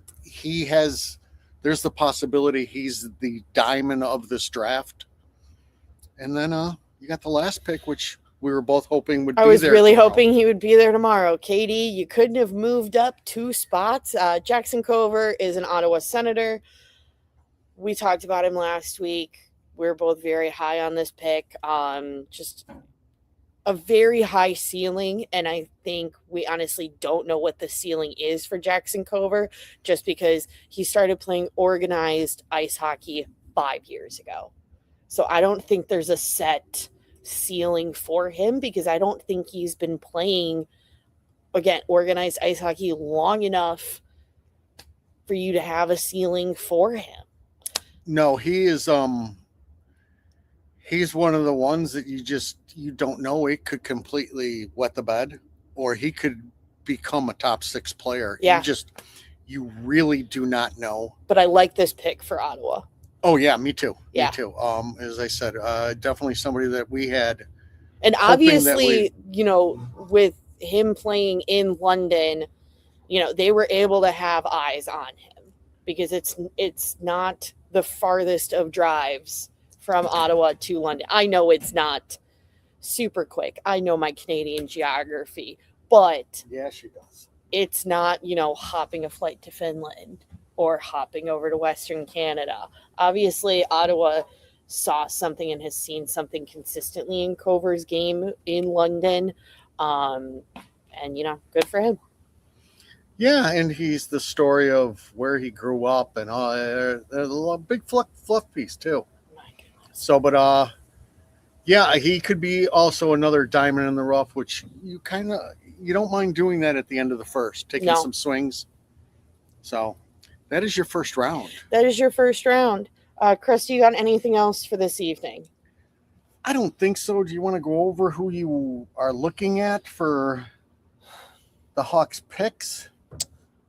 there's the possibility he's the diamond of this draft. And then you got the last pick, which we were both hoping would be there. I was really hoping he would be there tomorrow. Katie, you couldn't have moved up 2 spots. Jackson Cover is an Ottawa Senator. We talked about him last week. We're both very high on this pick. Just a very high ceiling, and I think we honestly don't know what the ceiling is for Jackson Cover, just because he started playing organized ice hockey 5 years ago. So I don't think there's a set ceiling for him, because I don't think he's been playing, again, organized ice hockey long enough for you to have a ceiling for him. No, he is he's one of the ones that you don't know. It could completely wet the bed, or he could become a top 6 player. Yeah. You really do not know. But I like this pick for Ottawa. Oh yeah, me too. Yeah. Me too. As I said, definitely somebody that we had. And obviously, with him playing in London, they were able to have eyes on him, because it's not the farthest of drives from Ottawa to London. I know it's not super quick. I know my Canadian geography, but yeah, she does. It's not, hopping a flight to Finland or hopping over to Western Canada. Obviously, Ottawa saw something and has seen something consistently in Cover's game in London. And, good for him. Yeah, and he's the story of where he grew up, and there's a big fluff piece too. So, but yeah, he could be also another diamond in the rough, which you don't mind doing that at the end of the first, taking some swings. So that is your first round. That is your first round. Chris, do you got anything else for this evening? I don't think so. Do you want to go over who you are looking at for the Hawks picks?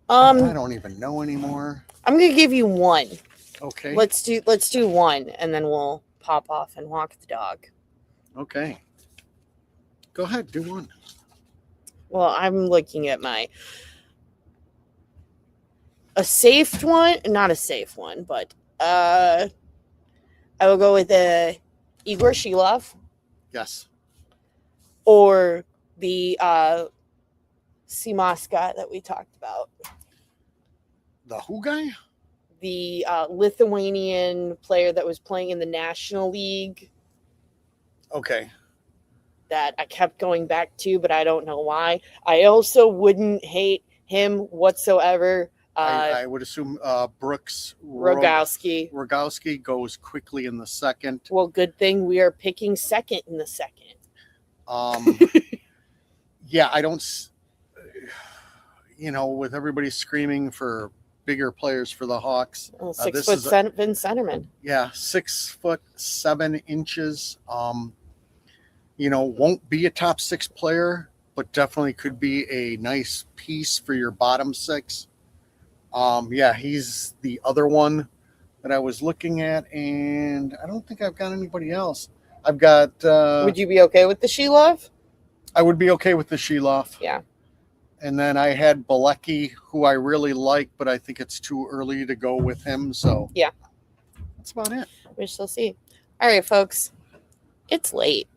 I don't even know anymore. I'm going to give you one. Okay. Let's do one, and then we'll pop off and walk the dog. Okay. Go ahead, do one. Well, I'm looking at a safe one, not a safe one, but I will go with Igor Shilov. Yes. Or the Simas guy that we talked about. The who guy? The Lithuanian player that was playing in the National League. Okay. That I kept going back to, but I don't know why. I also wouldn't hate him whatsoever. I would assume Brooks Rogowski. Rogowski goes quickly in the second. Well, good thing we are picking second in the second. Yeah, I don't. With everybody screaming for bigger players for the Hawks. 6 foot Vince Centerman. Yeah, 6'7" won't be a top 6 player, but definitely could be a nice piece for your bottom 6. Yeah, he's the other one that I was looking at, and I don't think I've got anybody else. I've got. Would you be okay with the Shilov? I would be okay with the Shilov. Yeah. And then I had Bilecki, who I really like, but I think it's too early to go with him. So Yeah. That's about it. We shall see. All right, folks. It's late.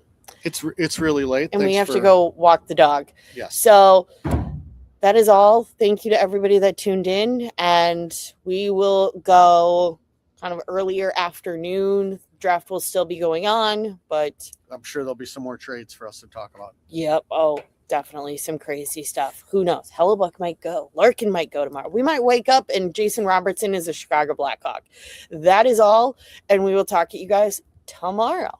It's really late. And we have to go walk the dog. Yes. So that is all. Thank you to everybody that tuned in. And we will go kind of earlier afternoon. Draft will still be going on, but I'm sure there'll be some more trades for us to talk about. yep. Oh, definitely some crazy stuff. Who knows? Hellebuck might go. Larkin might go tomorrow. We might wake up and Jason Robertson is a Chicago Blackhawk. That is all. And we will talk to you guys tomorrow.